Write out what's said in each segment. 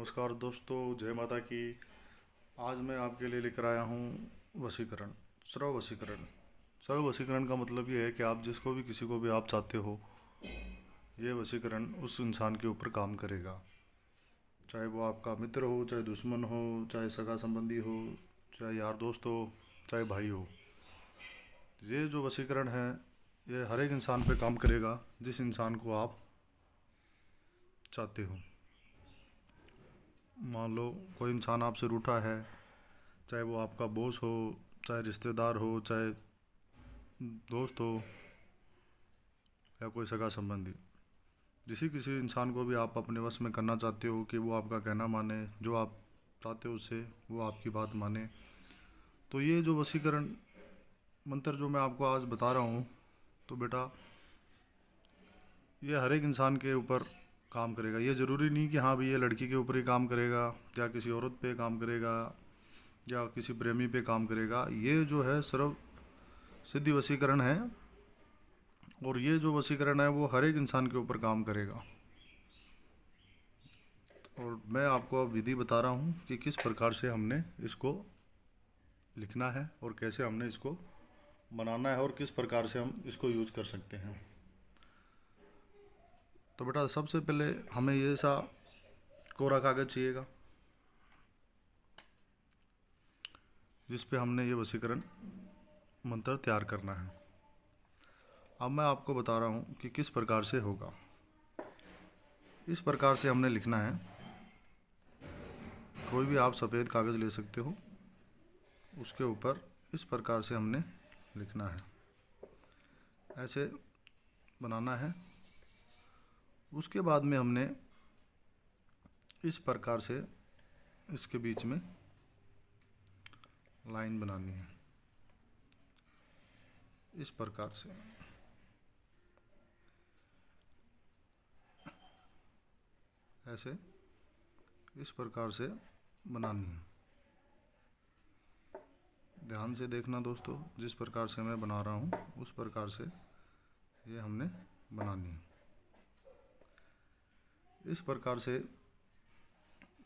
नमस्कार दोस्तों, जय माता की। आज मैं आपके लिए लेकर आया हूँ वशीकरण, सर्व वशीकरण। सर्व वशीकरण का मतलब ये है कि आप जिसको भी, किसी को भी आप चाहते हो, ये वशीकरण उस इंसान के ऊपर काम करेगा। चाहे वो आपका मित्र हो, चाहे दुश्मन हो, चाहे सगा संबंधी हो, चाहे यार दोस्त हो, चाहे भाई हो। ये जो वशीकरण है, ये हर एक इंसान पे काम करेगा जिस इंसान को आप चाहते हो। मान लो कोई इंसान आपसे रूठा है, चाहे वो आपका बॉस हो, चाहे रिश्तेदार हो, चाहे दोस्त हो, या कोई सगा संबंधी। जिसी किसी इंसान को भी आप अपने वश में करना चाहते हो कि वो आपका कहना माने, जो आप चाहते हो उससे वो आपकी बात माने। तो ये जो वशीकरण मंत्र जो मैं आपको आज बता रहा हूँ, तो बेटा ये हर एक इंसान के ऊपर काम करेगा। ये ज़रूरी नहीं कि हाँ भाई ये लड़की के ऊपर ही काम करेगा, या किसी औरत पे काम करेगा, या किसी प्रेमी पे काम करेगा। ये जो है सर्व सिद्धि वशीकरण है, और ये जो वशीकरण है वो हर एक इंसान के ऊपर काम करेगा। और मैं आपको अब विधि बता रहा हूँ कि किस प्रकार से हमने इसको लिखना है और कैसे हमने इसको बनाना है और किस प्रकार से हम इसको यूज कर सकते हैं। तो बेटा सबसे पहले हमें ये सा कोरा कागज़ चाहिएगा, जिस पे हमने ये वशीकरण मंत्र तैयार करना है। अब मैं आपको बता रहा हूँ कि किस प्रकार से होगा। इस प्रकार से हमने लिखना है। कोई भी आप सफ़ेद कागज़ ले सकते हो, उसके ऊपर इस प्रकार से हमने लिखना है, ऐसे बनाना है। उसके बाद में हमने इस प्रकार से इसके बीच में लाइन बनानी है, इस प्रकार से। ऐसे इस प्रकार से बनानी है। ध्यान से देखना दोस्तों, जिस प्रकार से मैं बना रहा हूँ उस प्रकार से ये हमने बनानी है। इस प्रकार से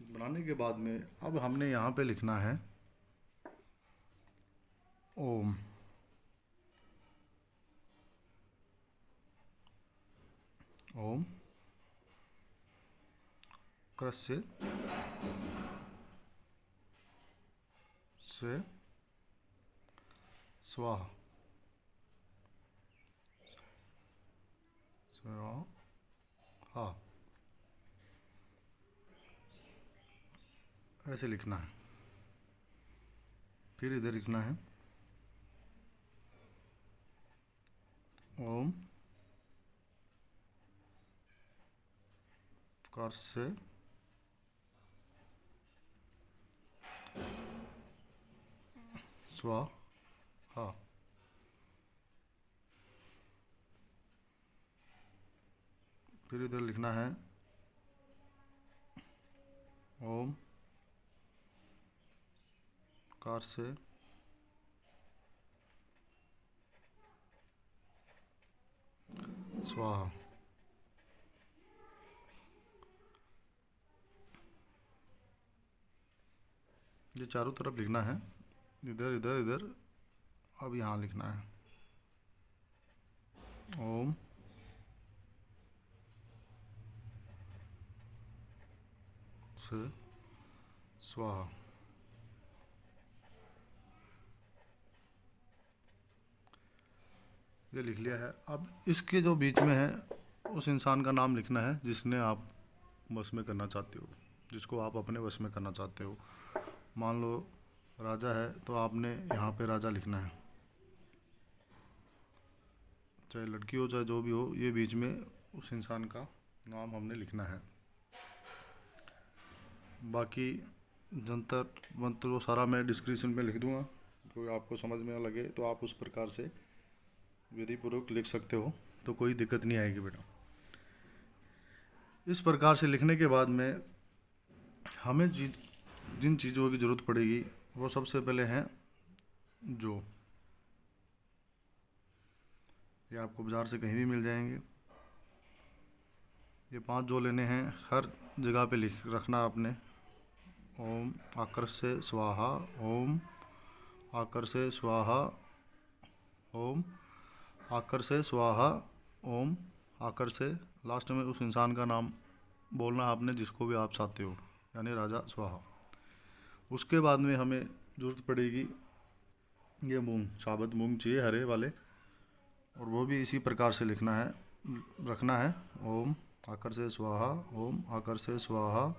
बनाने के बाद में अब हमने यहाँ पे लिखना है ओम। ओम कृष्य से स्वाहा। स्वाहा ऐसे लिखना है। फिर इधर लिखना है ओम कृष्य स्वाहा। फिर इधर लिखना है ओम कृष्य स्वाहा। ये चारों तरफ लिखना है, इधर इधर इधर। अब यहाँ लिखना है ओम से स्वाहा। ये लिख लिया है। अब इसके जो बीच में है उस इंसान का नाम लिखना है जिसने आप वश में करना चाहते हो, जिसको आप अपने वश में करना चाहते हो। मान लो राजा है तो आपने यहाँ पे राजा लिखना है, चाहे लड़की हो चाहे जो भी हो, ये बीच में उस इंसान का नाम हमने लिखना है। बाकी जंतर मंत्र वो सारा मैं डिस्क्रिप्शन में लिख दूँगा, कोई आपको समझ में ना लगे तो आप उस प्रकार से विधि पूर्वक लिख सकते हो, तो कोई दिक्कत नहीं आएगी बेटा। इस प्रकार से लिखने के बाद में हमें जिन चीज़ों की ज़रूरत पड़ेगी वो सबसे पहले हैं जो, ये आपको बाज़ार से कहीं भी मिल जाएंगे। ये 5 जो लेने हैं, हर जगह पे लिख रखना आपने। ओम आकर से स्वाहा, ओम आकर से स्वाहा, ओम आकर से स्वाहा, ओम आकर से। लास्ट में उस इंसान का नाम बोलना आपने जिसको भी आप चाहते हो, यानी राजा स्वाहा। उसके बाद में हमें ज़रूरत पड़ेगी ये मूंग, साबुत मूंग चाहिए हरे वाले, और वो भी इसी प्रकार से लिखना है, रखना है। ओम आकर से स्वाहा, ओम आकर से स्वाहा,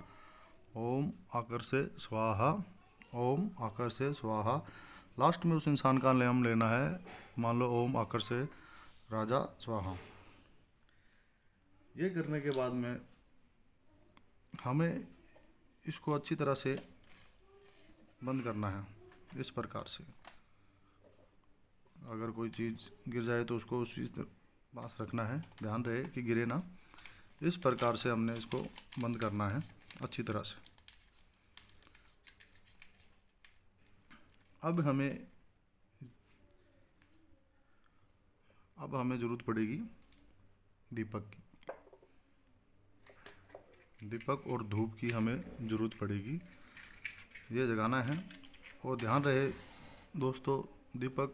ओम आकर से स्वाहा, ओम आकर से स्वाहा। लास्ट में उस इंसान का नाम लेना है, मान लो ओम आकर से राजा स्वाहा। ये करने के बाद में हमें इसको अच्छी तरह से बंद करना है इस प्रकार से। अगर कोई चीज़ गिर जाए तो उसको उसी पास रखना है, ध्यान रहे कि गिरे ना। इस प्रकार से हमने इसको बंद करना है अच्छी तरह से। अब हमें ज़रूरत पड़ेगी दीपक की, दीपक और धूप की हमें ज़रूरत पड़ेगी। ये जगाना है, और ध्यान रहे दोस्तों, दीपक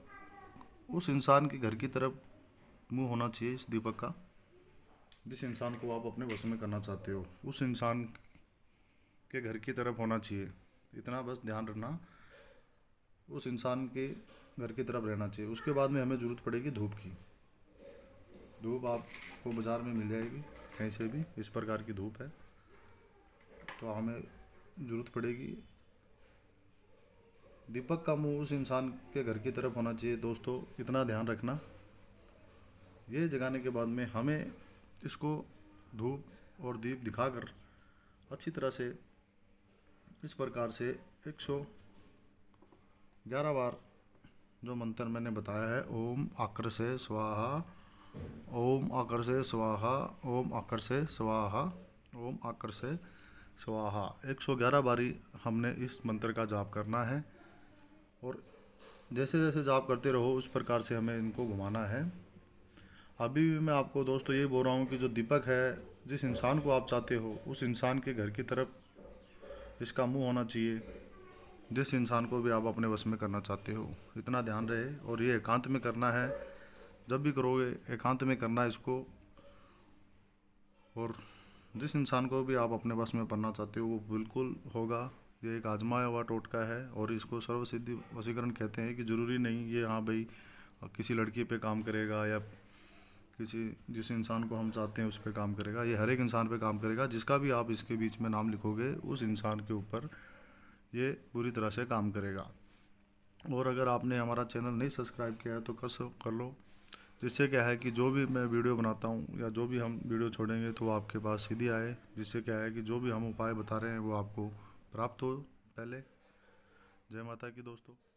उस इंसान के घर की तरफ मुंह होना चाहिए इस दीपक का, जिस इंसान को आप अपने वश में करना चाहते हो, उस इंसान के घर की तरफ होना चाहिए। इतना बस ध्यान रखना, उस इंसान के घर की तरफ रहना चाहिए। उसके बाद में हमें ज़रूरत पड़ेगी धूप की। धूप आपको बाज़ार में मिल जाएगी कहीं से भी, इस प्रकार की धूप है। तो हमें ज़रूरत पड़ेगी, दीपक का मुंह उस इंसान के घर की तरफ होना चाहिए दोस्तों, इतना ध्यान रखना। ये जगाने के बाद में हमें इसको धूप और दीप दिखाकर अच्छी तरह से इस प्रकार से 111 बार जो मंत्र मैंने बताया है, ओम आकर से स्वाहा, ओम आकर से स्वाहा, ओम आकर से स्वाहा, ओम आकर से स्वाहा, 111 बारी हमने इस मंत्र का जाप करना है। और जैसे जैसे जाप करते रहो उस प्रकार से हमें इनको घुमाना है। अभी भी मैं आपको दोस्तों ये बोल रहा हूँ कि जो दीपक है, जिस इंसान को आप चाहते हो उस इंसान के घर की तरफ इसका मुंह होना चाहिए, जिस इंसान को भी आप अपने वश में करना चाहते हो। इतना ध्यान रहे, और ये एकांत में करना है। जब भी करोगे एकांत में करना इसको, और जिस इंसान को भी आप अपने वश में करना चाहते हो वो बिल्कुल होगा। ये एक आजमाया हुआ टोटका है, और इसको सर्वसिद्धि वशीकरण कहते हैं। कि ज़रूरी नहीं ये हाँ भाई किसी लड़की पे काम करेगा या जिस इंसान को हम चाहते हैं उस पे काम करेगा। ये हर एक इंसान पे काम करेगा, जिसका भी आप इसके बीच में नाम लिखोगे उस इंसान के ऊपर ये पूरी तरह से काम करेगा। और अगर आपने हमारा चैनल नहीं सब्सक्राइब किया है तो कर लो, जिससे क्या है कि जो भी मैं वीडियो बनाता हूँ या जो भी हम वीडियो छोड़ेंगे तो वो आपके पास सीधी आए। जिससे क्या है कि जो भी हम उपाय बता रहे हैं वो आपको प्राप्त हो पहले। जय माता की दोस्तों।